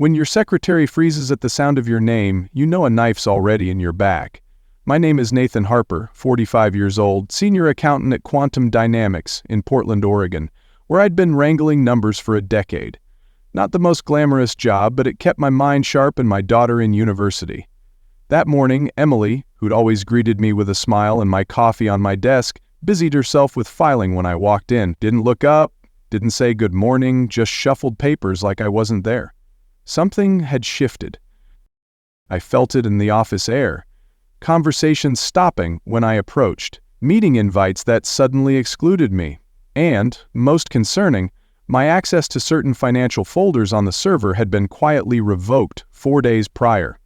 When your secretary freezes at the sound of your name, you know a knife's already in your back. My name is Nathan Harper, 45 years old, senior accountant at Quantum Dynamics in Portland, Oregon, where I'd been wrangling numbers for a decade. Not the most glamorous job, but it kept my mind sharp and my daughter in university. That morning, Emily, who'd always greeted me with a smile and my coffee on my desk, busied herself with filing when I walked in. Didn't look up, didn't say good morning, just shuffled papers like I wasn't there. Something had shifted. I felt it in the office air. Conversations stopping when I approached. Meeting invites that suddenly excluded me. And, most concerning, my access to certain financial folders on the server had been quietly revoked 4 days prior.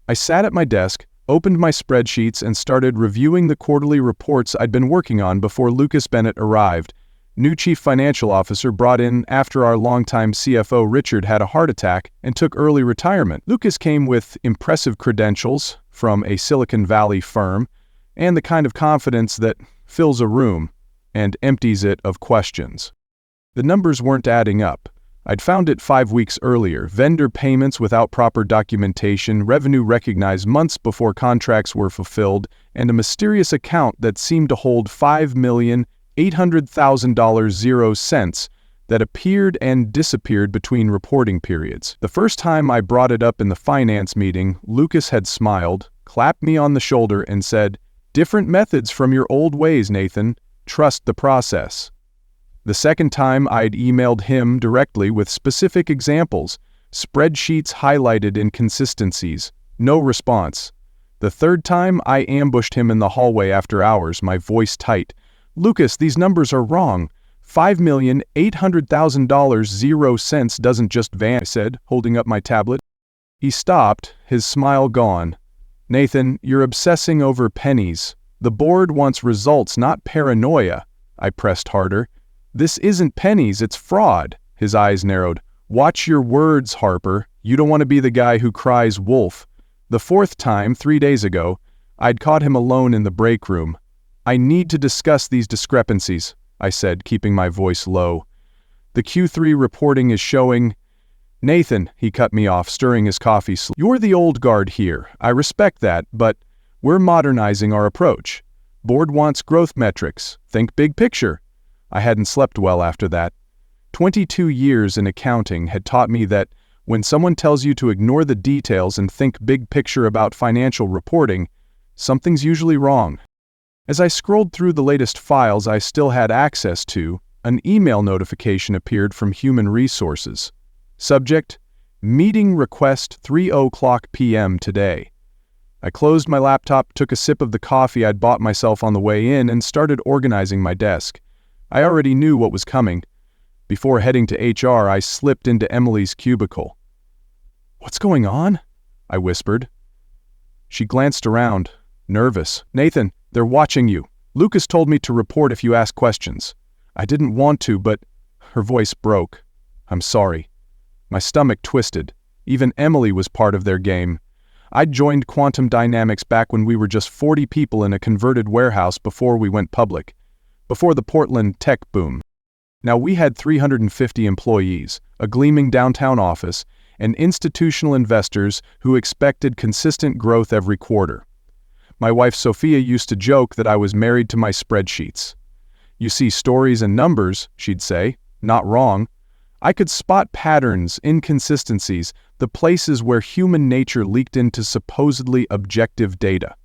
I sat at my desk, opened my spreadsheets, and started reviewing the quarterly reports I'd been working on before Lucas Bennett arrived, new chief financial officer brought in after our longtime CFO Richard had a heart attack and took early retirement. Lucas came with impressive credentials from a Silicon Valley firm and the kind of confidence that fills a room and empties it of questions. The numbers weren't adding up. I'd found it 5 weeks earlier: vendor payments without proper documentation, revenue recognized months before contracts were fulfilled, and a mysterious account that seemed to hold $5,800,000 that appeared and disappeared between reporting periods. The first time I brought it up in the finance meeting, Lucas had smiled, clapped me on the shoulder, and said, "Different methods from your old ways, Nathan. Trust the process." The second time, I'd emailed him directly with specific examples, spreadsheets highlighted inconsistencies. No response. The third time, I ambushed him in the hallway after hours, my voice tight. "Lucas, these numbers are wrong. $5,800,000 0 doesn't just vanish," I said, holding up my tablet. He stopped, his smile gone. "Nathan, you're obsessing over pennies. The board wants results, not paranoia." I pressed harder. "This isn't pennies, it's fraud." His eyes narrowed. "Watch your words, Harper. You don't want to be the guy who cries wolf." The fourth time, 3 days ago, I'd caught him alone in the break room. "I need to discuss these discrepancies," I said, keeping my voice low. "The Q3 reporting is showing—" "Nathan," he cut me off, stirring his coffee. "You're the old guard here. I respect that, but we're modernizing our approach. Board wants growth metrics. Think big picture." I hadn't slept well after that. 22 years in accounting had taught me that when someone tells you to ignore the details and think big picture about financial reporting, something's usually wrong. As I scrolled through the latest files I still had access to, an email notification appeared from Human Resources. Subject: Meeting request 3:00 p.m. today. I closed my laptop, took a sip of the coffee I'd bought myself on the way in, and started organizing my desk. I already knew what was coming. Before heading to HR, I slipped into Emily's cubicle. "What's going on?" I whispered. She glanced around, nervous. "Nathan, they're watching you. Lucas told me to report if you ask questions." I didn't want to, but her voice broke. "I'm sorry." My stomach twisted. Even Emily was part of their game. I'd joined Quantum Dynamics back when we were just 40 people in a converted warehouse before we went public. Before the Portland tech boom. Now we had 350 employees, a gleaming downtown office, and institutional investors who expected consistent growth every quarter. My wife Sophia used to joke that I was married to my spreadsheets. "You see stories and numbers," she'd say, "not wrong." I could spot patterns, inconsistencies, the places where human nature leaked into supposedly objective data.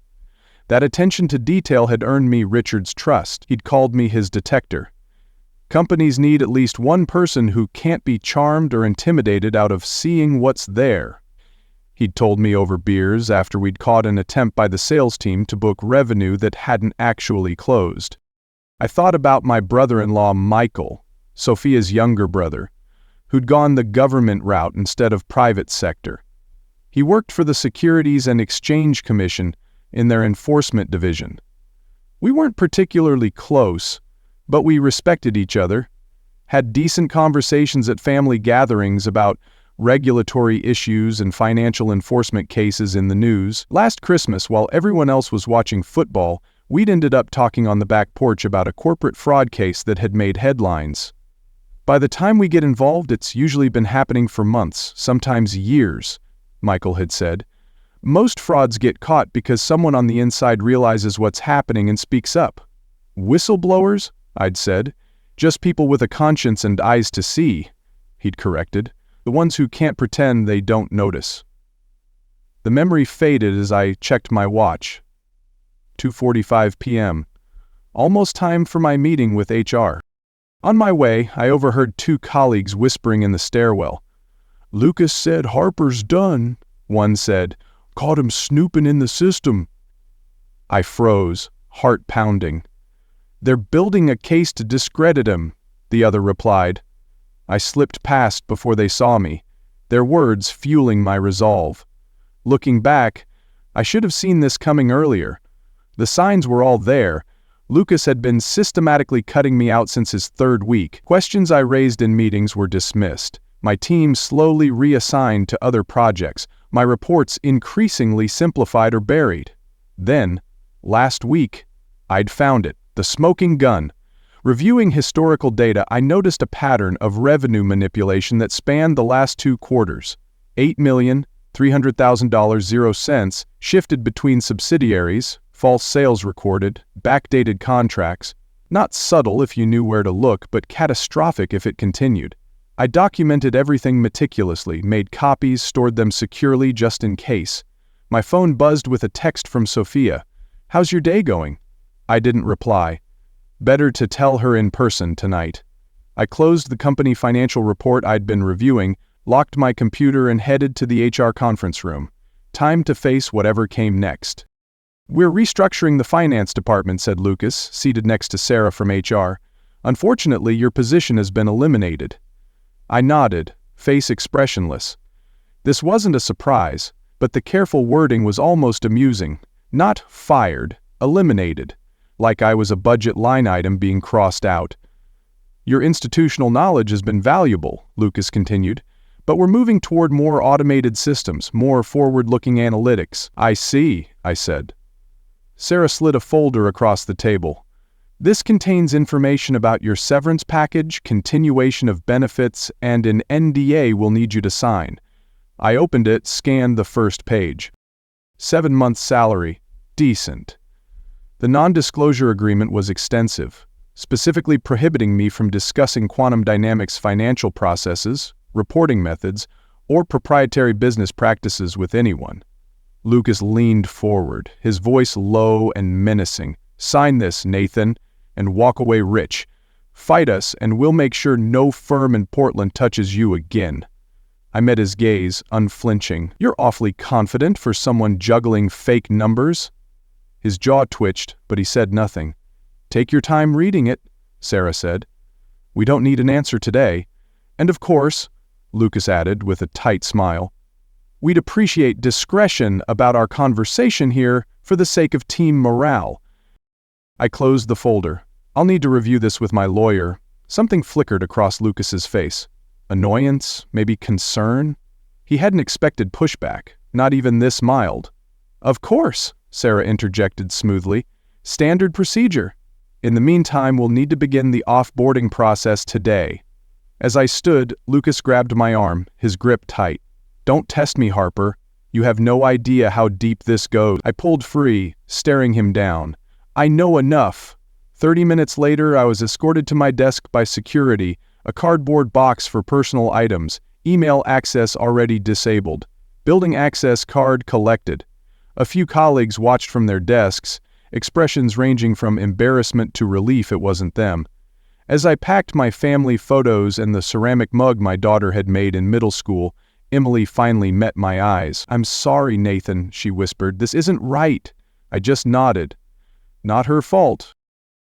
That attention to detail had earned me Richard's trust. He'd called me his detector. Companies need at least one person who can't be charmed or intimidated out of seeing what's there. He'd told me over beers after we'd caught an attempt by the sales team to book revenue that hadn't actually closed. I thought about my brother-in-law Michael, Sophia's younger brother, who'd gone the government route instead of private sector. He worked for the Securities and Exchange Commission in their enforcement division. We weren't particularly close, but we respected each other, had decent conversations at family gatherings about regulatory issues and financial enforcement cases in the news. Last Christmas, while everyone else was watching football, we'd ended up talking on the back porch about a corporate fraud case that had made headlines. By the time we get involved, it's usually been happening for months, sometimes years, Michael had said. Most frauds get caught because someone on the inside realizes what's happening and speaks up. Whistleblowers? I'd said. Just people with a conscience and eyes to see, he'd corrected. The ones who can't pretend they don't notice. The memory faded as I checked my watch. 2:45 p.m. Almost time for my meeting with HR. On my way, I overheard two colleagues whispering in the stairwell. "Lucas said Harper's done," one said. "Caught him snooping in the system." I froze, heart pounding. "They're building a case to discredit him," the other replied. I slipped past before they saw me, their words fueling my resolve. Looking back, I should have seen this coming earlier. The signs were all there. Lucas had been systematically cutting me out since his third week. Questions I raised in meetings were dismissed. My team slowly reassigned to other projects. My reports increasingly simplified or buried. Then, last week, I'd found it, the smoking gun. Reviewing historical data, I noticed a pattern of revenue manipulation that spanned the last 2 quarters. $8,300,000 0 cents shifted between subsidiaries, false sales recorded, backdated contracts. Not subtle if you knew where to look, but catastrophic if it continued. I documented everything meticulously, made copies, stored them securely just in case. My phone buzzed with a text from Sophia. "How's your day going?" I didn't reply. Better to tell her in person tonight. I closed the company financial report I'd been reviewing, locked my computer and headed to the HR conference room. Time to face whatever came next. "We're restructuring the finance department," said Lucas, seated next to Sarah from HR. "Unfortunately, your position has been eliminated." I nodded, face expressionless. This wasn't a surprise, but the careful wording was almost amusing. Not fired, eliminated, like I was a budget line item being crossed out. "Your institutional knowledge has been valuable," Lucas continued, "but we're moving toward more automated systems, more forward-looking analytics." "I see," I said. Sarah slid a folder across the table. "This contains information about your severance package, continuation of benefits, and an NDA we'll need you to sign." I opened it, scanned the first page. 7 months salary. Decent. The non-disclosure agreement was extensive, specifically prohibiting me from discussing Quantum Dynamics' financial processes, reporting methods, or proprietary business practices with anyone. Lucas leaned forward, his voice low and menacing. "Sign this, Nathan, and walk away rich. Fight us, and we'll make sure no firm in Portland touches you again." I met his gaze, unflinching. "You're awfully confident for someone juggling fake numbers." His jaw twitched, but he said nothing. "Take your time reading it," Sarah said. "We don't need an answer today. And of course," Lucas added with a tight smile, "we'd appreciate discretion about our conversation here for the sake of team morale." I closed the folder. "I'll need to review this with my lawyer." Something flickered across Lucas's face. Annoyance, maybe concern? He hadn't expected pushback, not even this mild. "Of course," Sarah interjected smoothly. "Standard procedure. In the meantime, we'll need to begin the off-boarding process today." As I stood, Lucas grabbed my arm, his grip tight. "Don't test me, Harper. You have no idea how deep this goes." I pulled free, staring him down. "I know enough." 30 minutes later, I was escorted to my desk by security, a cardboard box for personal items, email access already disabled, building access card collected. A few colleagues watched from their desks, expressions ranging from embarrassment to relief it wasn't them. As I packed my family photos and the ceramic mug my daughter had made in middle school, Emily finally met my eyes. "I'm sorry, Nathan," she whispered. "This isn't right." I just nodded. Not her fault.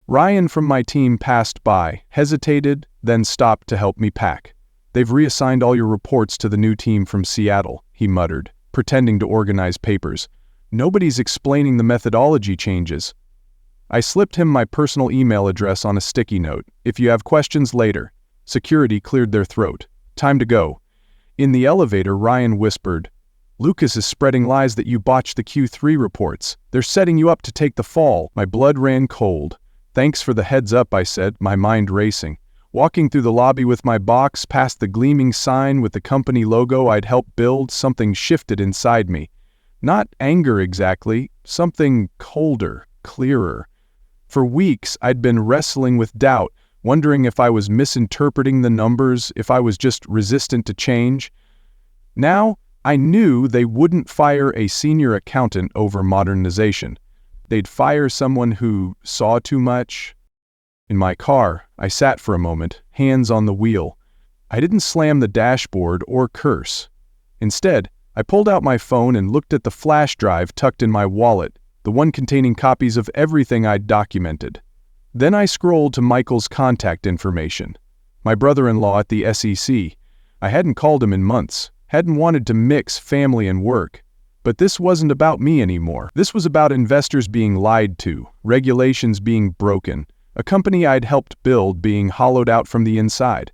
Ryan from my team passed by, hesitated, then stopped to help me pack. "They've reassigned all your reports to the new team from Seattle," he muttered, pretending to organize papers. "Nobody's explaining the methodology changes." I slipped him my personal email address on a sticky note. "If you have questions later." Security cleared their throat. "Time to go." In the elevator, Ryan whispered, "Lucas is spreading lies that you botched the Q3 reports. They're setting you up to take the fall." My blood ran cold. "Thanks for the heads up," I said, my mind racing. Walking through the lobby with my box past the gleaming sign with the company logo I'd helped build, something shifted inside me. Not anger exactly, something colder, clearer. For weeks, I'd been wrestling with doubt, wondering if I was misinterpreting the numbers, if I was just resistant to change. Now, I knew they wouldn't fire a senior accountant over modernization. They'd fire someone who saw too much. In my car, I sat for a moment, hands on the wheel. I didn't slam the dashboard or curse. Instead, I pulled out my phone and looked at the flash drive tucked in my wallet, the one containing copies of everything I'd documented. Then I scrolled to Michael's contact information. My brother-in-law at the SEC. I hadn't called him in months, hadn't wanted to mix family and work. But this wasn't about me anymore. This was about investors being lied to, regulations being broken, a company I'd helped build being hollowed out from the inside.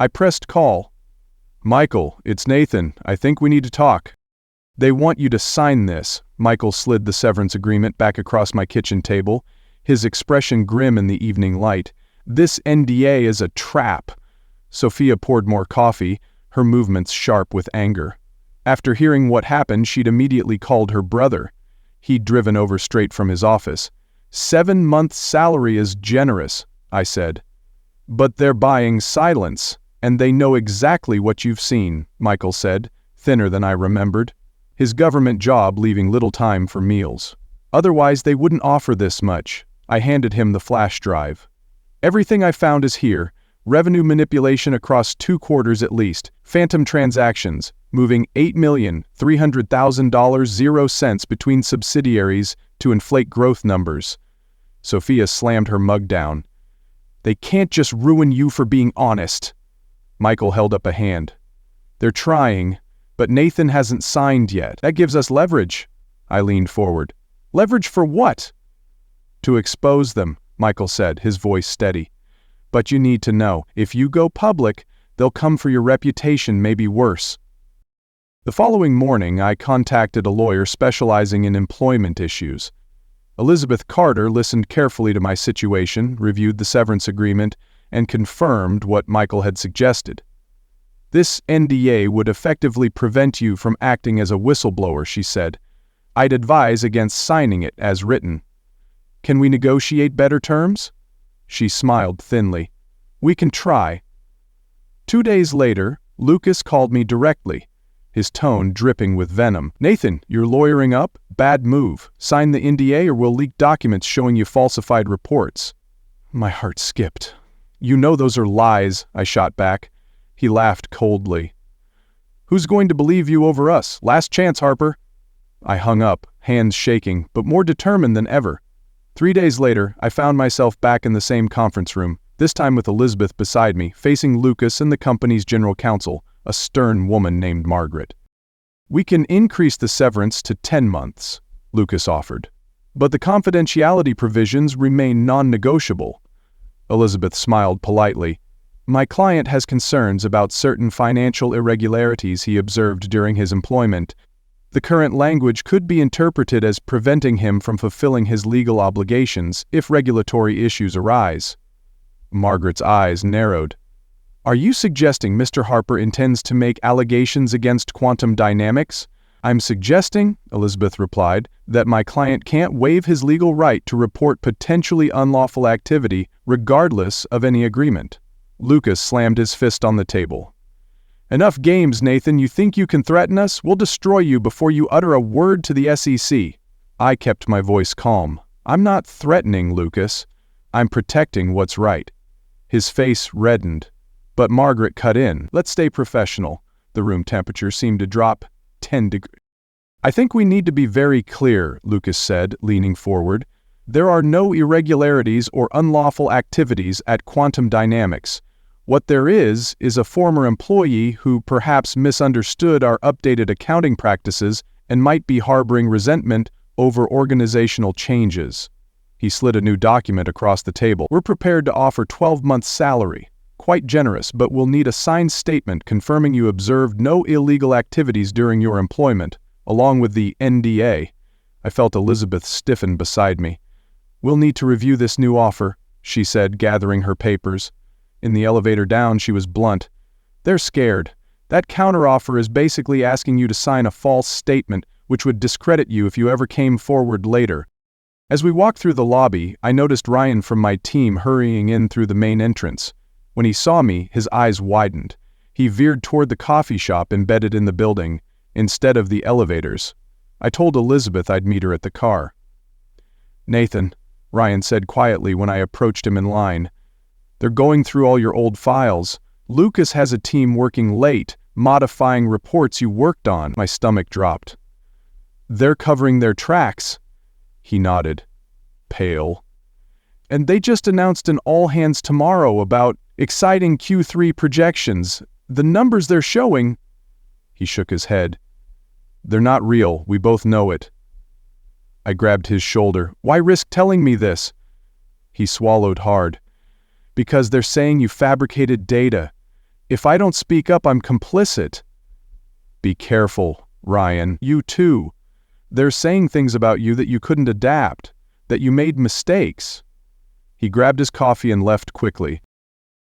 I pressed call. "Michael, it's Nathan. I think we need to talk." "They want you to sign this." Michael slid the severance agreement back across my kitchen table, his expression grim in the evening light. "This NDA is a trap." Sophia poured more coffee, her movements sharp with anger. After hearing what happened, she'd immediately called her brother. He'd driven over straight from his office. 7 months' salary is generous, I said. "But they're buying silence, and they know exactly what you've seen," Michael said, thinner than I remembered. His government job leaving little time for meals. "Otherwise they wouldn't offer this much." I handed him the flash drive. "Everything I found is here. Revenue manipulation across 2 quarters at least. Phantom transactions, moving $8,300,000 0 cents between subsidiaries to inflate growth numbers." Sophia slammed her mug down. "They can't just ruin you for being honest." Michael held up a hand. "They're trying, but Nathan hasn't signed yet. That gives us leverage." I leaned forward. "Leverage for what?" "To expose them," Michael said, his voice steady. "But you need to know, if you go public, they'll come for your reputation, maybe worse." The following morning, I contacted a lawyer specializing in employment issues. Elizabeth Carter listened carefully to my situation, reviewed the severance agreement, and confirmed what Michael had suggested. "This NDA would effectively prevent you from acting as a whistleblower," she said. "I'd advise against signing it as written." "Can we negotiate better terms?" She smiled thinly. "We can try." 2 days later, Lucas called me directly, his tone dripping with venom. "Nathan, you're lawyering up? Bad move. Sign the NDA or we'll leak documents showing you falsified reports." My heart skipped. "You know those are lies," I shot back. He laughed coldly. "Who's going to believe you over us? Last chance, Harper." I hung up, hands shaking, but more determined than ever. 3 days later, I found myself back in the same conference room, this time with Elizabeth beside me, facing Lucas and the company's general counsel, a stern woman named Margaret. "We can increase the severance to 10 months, Lucas offered. "But the confidentiality provisions remain non-negotiable." Elizabeth smiled politely. "My client has concerns about certain financial irregularities he observed during his employment. The current language could be interpreted as preventing him from fulfilling his legal obligations if regulatory issues arise." Margaret's eyes narrowed. "Are you suggesting Mr. Harper intends to make allegations against Quantum Dynamics?" "I'm suggesting," Elizabeth replied, "that my client can't waive his legal right to report potentially unlawful activity regardless of any agreement." Lucas slammed his fist on the table. "Enough games, Nathan. You think you can threaten us? We'll destroy you before you utter a word to the SEC." I kept my voice calm. "I'm not threatening, Lucas. I'm protecting what's right." His face reddened. But Margaret cut in. "Let's stay professional." The room temperature seemed to drop 10 degrees. "I think we need to be very clear," Lucas said, leaning forward. "There are no irregularities or unlawful activities at Quantum Dynamics. What there is a former employee who perhaps misunderstood our updated accounting practices and might be harboring resentment over organizational changes." He slid a new document across the table. "We're prepared to offer 12 months' salary. Quite generous, but we'll need a signed statement confirming you observed no illegal activities during your employment, along with the NDA." I felt Elizabeth stiffen beside me. "We'll need to review this new offer," she said, gathering her papers. In the elevator down, she was blunt. They're scared. That counteroffer is basically asking you to sign a false statement which would discredit you if you ever came forward later. As we walked through the lobby, I noticed Ryan from my team hurrying in through the main entrance. When he saw me, his eyes widened. He veered toward the coffee shop embedded in the building, instead of the elevators. I told Elizabeth I'd meet her at the car. "Nathan," Ryan said quietly when I approached him in line, "they're going through all your old files. Lucas has a team working late, modifying reports you worked on." My stomach dropped. "They're covering their tracks." He nodded, pale. "And they just announced an all-hands tomorrow about exciting Q3 projections. The numbers they're showing—" He shook his head. "They're not real, we both know it." I grabbed his shoulder. "Why risk telling me this?" He swallowed hard. "Because they're saying you fabricated data. If I don't speak up, I'm complicit." "Be careful, Ryan. You too. They're saying things about you that you couldn't adapt, that you made mistakes." He grabbed his coffee and left quickly.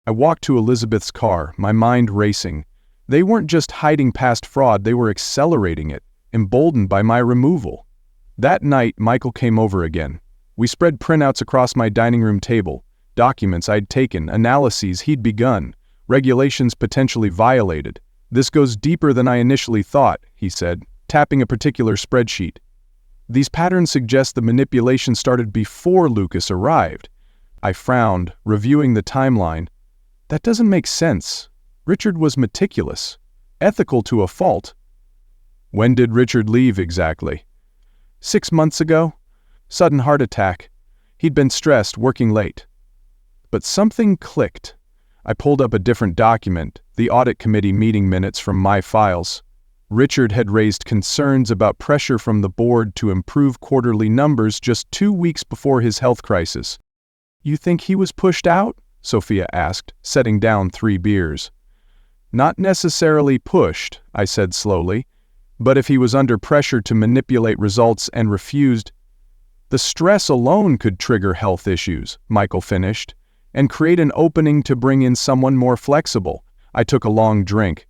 I walked to Elizabeth's car, my mind racing. They weren't just hiding past fraud, they were accelerating it, emboldened by my removal. That night, Michael came over again. We spread printouts across my dining room table, documents I'd taken, analyses he'd begun, regulations potentially violated. "This goes deeper than I initially thought," he said, tapping a particular spreadsheet. "These patterns suggest the manipulation started before Lucas arrived." I frowned, reviewing the timeline. That doesn't make sense. Richard was meticulous, ethical to a fault. "When did Richard leave exactly?" 6 months ago. Sudden heart attack. He'd been stressed, working late. But something clicked. I pulled up a different document, the audit committee meeting minutes from my files. Richard had raised concerns about pressure from the board to improve quarterly numbers just 2 weeks before his health crisis. "You think he was pushed out?" Sophia asked, setting down 3 beers. "Not necessarily pushed," I said slowly, "but if he was under pressure to manipulate results and refused—" "The stress alone could trigger health issues," Michael finished, "and create an opening to bring in someone more flexible." I took a long drink.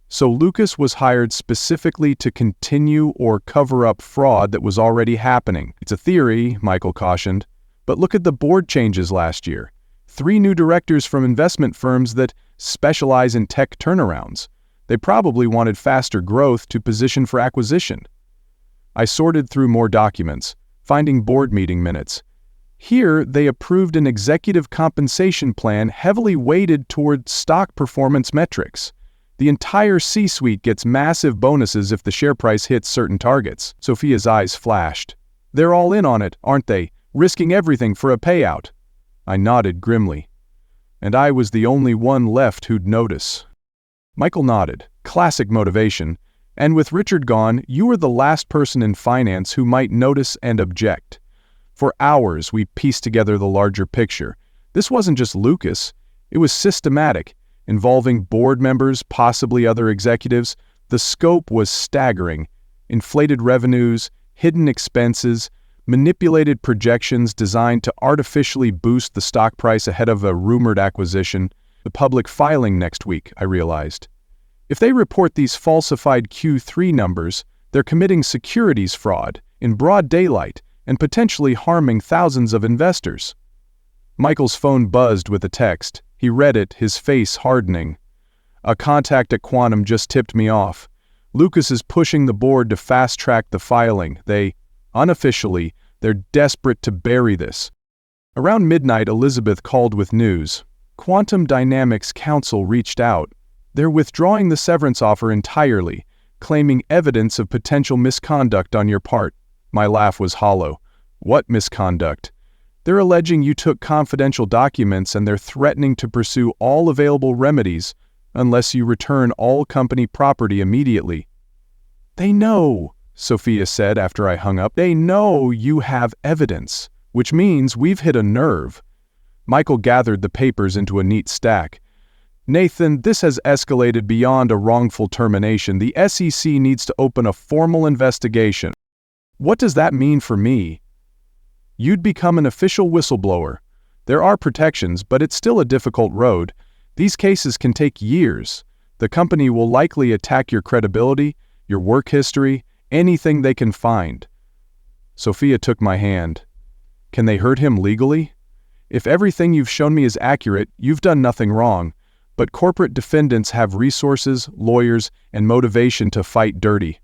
"So Lucas was hired specifically to continue or cover up fraud that was already happening." "It's a theory," Michael cautioned, "but look at the board changes last year. 3 new directors from investment firms that specialize in tech turnarounds. They probably wanted faster growth to position for acquisition." I sorted through more documents, finding board meeting minutes. Here, they approved an executive compensation plan heavily weighted toward stock performance metrics. The entire C-suite gets massive bonuses if the share price hits certain targets. Sophia's eyes flashed. "They're all in on it, aren't they? Risking everything for a payout." I nodded grimly. And I was the only one left who'd notice. Michael nodded. Classic motivation. "And with Richard gone, you were the last person in finance who might notice and object." For hours, we pieced together the larger picture. This wasn't just Lucas. It was systematic, involving board members, possibly other executives. The scope was staggering. Inflated revenues, hidden expenses, manipulated projections designed to artificially boost the stock price ahead of a rumored acquisition. The public filing next week, I realized. If they report these falsified Q3 numbers, they're committing securities fraud in broad daylight and potentially harming thousands of investors. Michael's phone buzzed with a text. He read it, his face hardening. "A contact at Quantum just tipped me off. Lucas is pushing the board to fast-track the filing. Unofficially, they're desperate to bury this." Around midnight, Elizabeth called with news. Quantum Dynamics Counsel reached out. They're withdrawing the severance offer entirely, claiming evidence of potential misconduct on your part. My laugh was hollow. "What misconduct?" "They're alleging you took confidential documents and they're threatening to pursue all available remedies unless you return all company property immediately." "They know," Sophia said after I hung up. "They know you have evidence, which means we've hit a nerve." Michael gathered the papers into a neat stack. "Nathan, this has escalated beyond a wrongful termination. The SEC needs to open a formal investigation." "What does that mean for me?" "You'd become an official whistleblower. There are protections, but it's still a difficult road. These cases can take years. The company will likely attack your credibility, your work history, anything they can find. Sophia took my hand. Can they hurt him legally? If everything you've shown me is accurate, you've done nothing wrong. But corporate defendants have resources, lawyers, and motivation to fight dirty.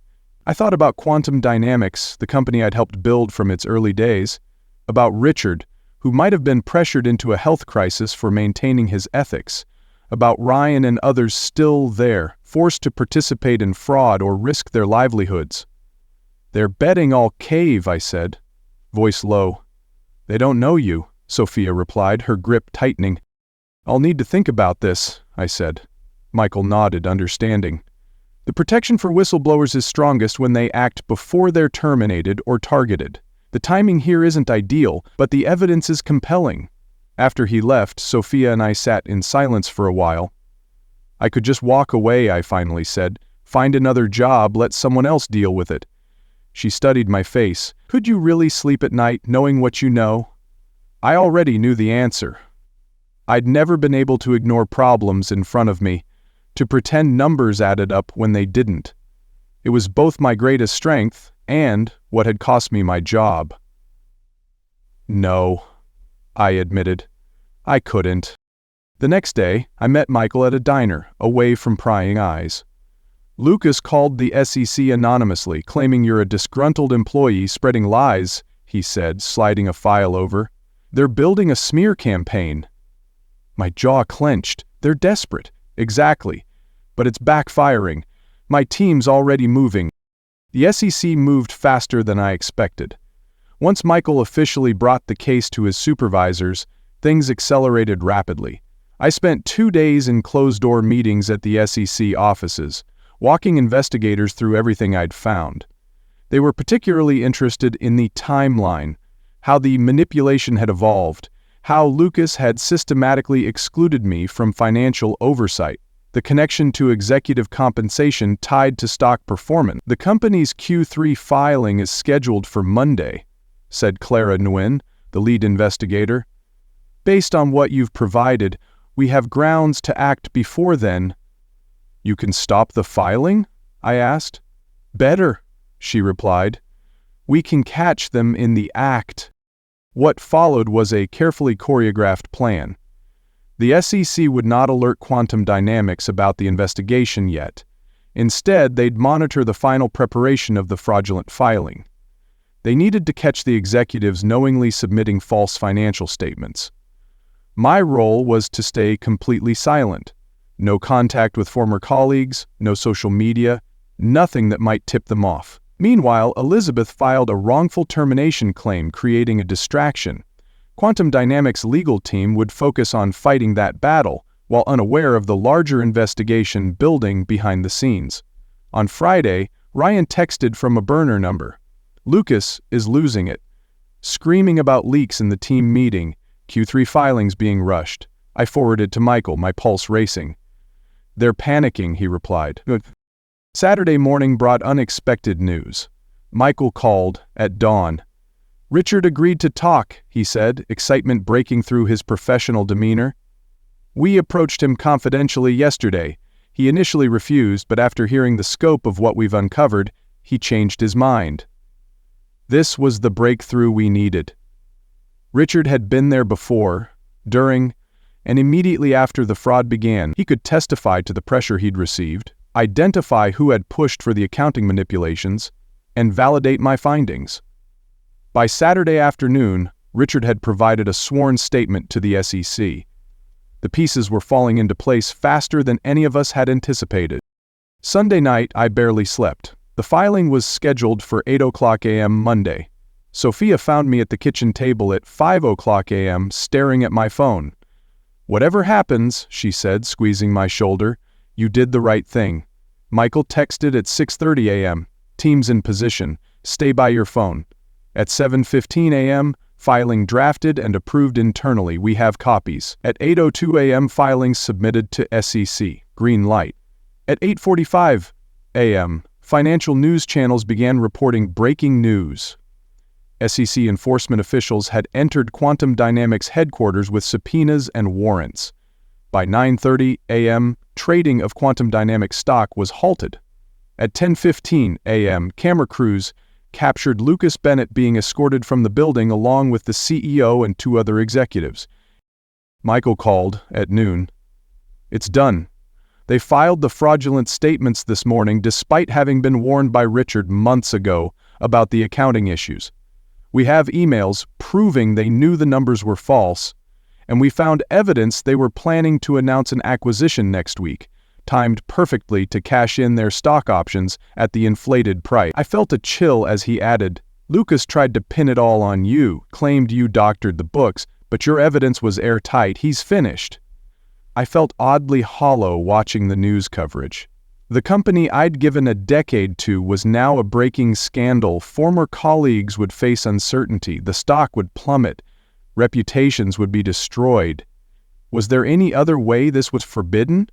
I thought about Quantum Dynamics, the company I'd helped build from its early days, about Richard, who might have been pressured into a health crisis for maintaining his ethics, about Ryan and others still there, forced to participate in fraud or risk their livelihoods. They're betting I'll cave, I said, voice low. They don't know you, Sophia replied, her grip tightening. I'll need to think about this, I said. Michael nodded, understanding. The protection for whistleblowers is strongest when they act before they're terminated or targeted. The timing here isn't ideal, but the evidence is compelling. After he left, Sophia and I sat in silence for a while. I could just walk away, I finally said. Find another job, let someone else deal with it. She studied my face. Could you really sleep at night knowing what you know? I already knew the answer. I'd never been able to ignore problems in front of me, to pretend numbers added up when they didn't. It was both my greatest strength and what had cost me my job. No, I admitted. I couldn't. The next day, I met Michael at a diner, away from prying eyes. Lucas called the SEC anonymously, claiming you're a disgruntled employee spreading lies, he said, sliding a file over. They're building a smear campaign. My jaw clenched. They're desperate. Exactly. But it's backfiring. My team's already moving. The SEC moved faster than I expected. Once Michael officially brought the case to his supervisors, things accelerated rapidly. I spent 2 days in closed-door meetings at the SEC offices, walking investigators through everything I'd found. They were particularly interested in the timeline, how the manipulation had evolved, how Lucas had systematically excluded me from financial oversight, the connection to executive compensation tied to stock performance. The company's Q3 filing is scheduled for Monday, said Clara Nguyen, the lead investigator. Based on what you've provided, we have grounds to act before then. You can stop the filing? I asked. Better, she replied. We can catch them in the act. What followed was a carefully choreographed plan. The SEC would not alert Quantum Dynamics about the investigation yet. Instead, they'd monitor the final preparation of the fraudulent filing. They needed to catch the executives knowingly submitting false financial statements. My role was to stay completely silent. No contact with former colleagues, no social media, nothing that might tip them off. Meanwhile, Elizabeth filed a wrongful termination claim, creating a distraction. Quantum Dynamics' legal team would focus on fighting that battle, while unaware of the larger investigation building behind the scenes. On Friday, Ryan texted from a burner number. Lucas is losing it. Screaming about leaks in the team meeting, Q3 filings being rushed. I forwarded to Michael, my pulse racing. They're panicking, he replied. Saturday morning brought unexpected news. Michael called at dawn. Richard agreed to talk, he said, excitement breaking through his professional demeanor. We approached him confidentially yesterday. He initially refused, but after hearing the scope of what we've uncovered, he changed his mind. This was the breakthrough we needed. Richard had been there before, during, and immediately after the fraud began. He could testify to the pressure he'd received, identify who had pushed for the accounting manipulations, and validate my findings. By Saturday afternoon, Richard had provided a sworn statement to the SEC. The pieces were falling into place faster than any of us had anticipated. Sunday night, I barely slept. The filing was scheduled for 8:00 a.m. Monday. Sophia found me at the kitchen table at 5:00 a.m. staring at my phone. Whatever happens, she said, squeezing my shoulder, you did the right thing. Michael texted at 6:30 a.m. Teams in position. Stay by your phone. At 7:15 a.m., filing drafted and approved internally. We have copies. At 8:02 a.m., filings submitted to SEC. Green light. At 8:45 a.m., financial news channels began reporting breaking news. SEC enforcement officials had entered Quantum Dynamics headquarters with subpoenas and warrants. By 9:30 a.m., trading of Quantum Dynamics stock was halted. At 10:15 a.m., camera crews captured Lucas Bennett being escorted from the building along with the CEO and 2 other executives. Michael called at noon. "It's done. They filed the fraudulent statements this morning despite having been warned by Richard months ago about the accounting issues. We have emails proving they knew the numbers were false, and we found evidence they were planning to announce an acquisition next week, timed perfectly to cash in their stock options at the inflated price." I felt a chill as he added, "Lucas tried to pin it all on you, claimed you doctored the books, but your evidence was airtight. He's finished." I felt oddly hollow watching the news coverage. The company I'd given a decade to was now a breaking scandal. Former colleagues would face uncertainty, the stock would plummet, reputations would be destroyed. Was there any other way this was forbidden?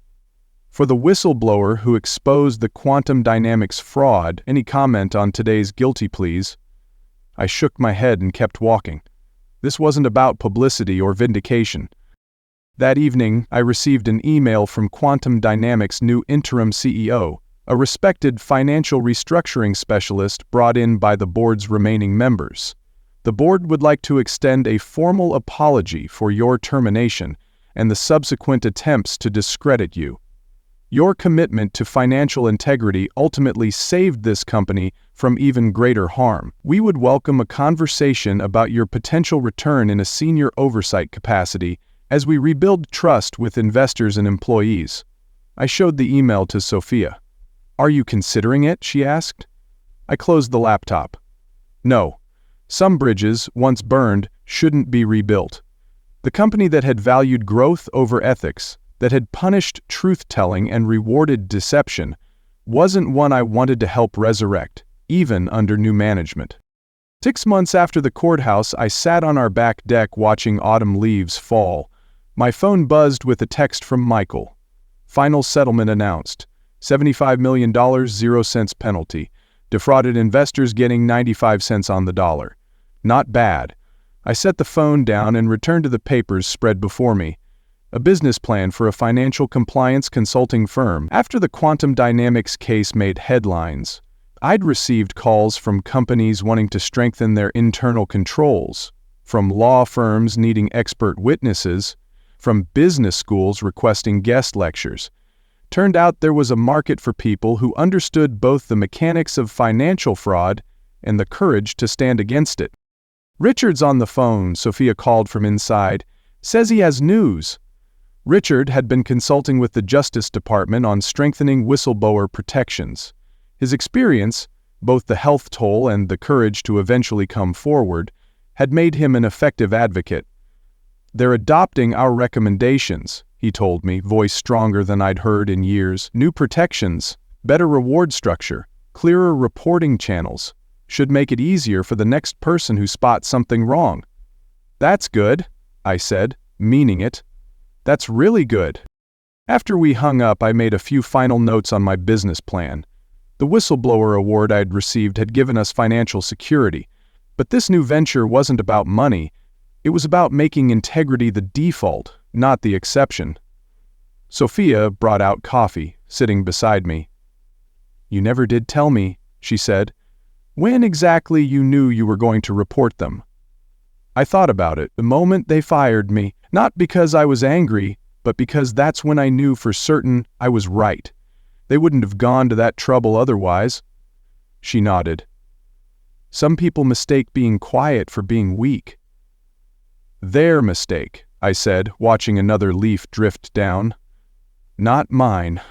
For the whistleblower who exposed the Quantum Dynamics fraud, any comment on today's guilty pleas? I shook my head and kept walking. This wasn't about publicity or vindication. That evening, I received an email from Quantum Dynamics' new interim CEO, a respected financial restructuring specialist brought in by the board's remaining members. The board would like to extend a formal apology for your termination and the subsequent attempts to discredit you. Your commitment to financial integrity ultimately saved this company from even greater harm. We would welcome a conversation about your potential return in a senior oversight capacity as we rebuild trust with investors and employees. I showed the email to Sophia. "Are you considering it?" she asked. I closed the laptop. No. Some bridges, once burned, shouldn't be rebuilt. The company that had valued growth over ethics, that had punished truth-telling and rewarded deception, wasn't one I wanted to help resurrect, even under new management. 6 months after the courthouse, I sat on our back deck watching autumn leaves fall. My phone buzzed with a text from Michael. Final settlement announced. $75 million, 0 cents penalty. Defrauded investors getting 95 cents on the dollar. Not bad. I set the phone down and returned to the papers spread before me. A business plan for a financial compliance consulting firm. After the Quantum Dynamics case made headlines, I'd received calls from companies wanting to strengthen their internal controls, from law firms needing expert witnesses, from business schools requesting guest lectures. Turned out there was a market for people who understood both the mechanics of financial fraud and the courage to stand against it. "Richard's on the phone," Sophia called from inside. "Says he has news." Richard had been consulting with the Justice Department on strengthening whistleblower protections. His experience, both the health toll and the courage to eventually come forward, had made him an effective advocate. "They're adopting our recommendations," he told me, voice stronger than I'd heard in years. "New protections, better reward structure, clearer reporting channels. Should make it easier for the next person who spots something wrong." "That's good," I said, meaning it. "That's really good." After we hung up, I made a few final notes on my business plan. The whistleblower award I'd received had given us financial security, but this new venture wasn't about money. It was about making integrity the default, not the exception. Sophia brought out coffee, sitting beside me. "You never did tell me," she said, "when exactly you knew you were going to report them." I thought about it the moment they fired me, not because I was angry, but because that's when I knew for certain I was right. They wouldn't have gone to that trouble otherwise. She nodded. "Some people mistake being quiet for being weak." "Their mistake," I said, watching another leaf drift down. "Not mine."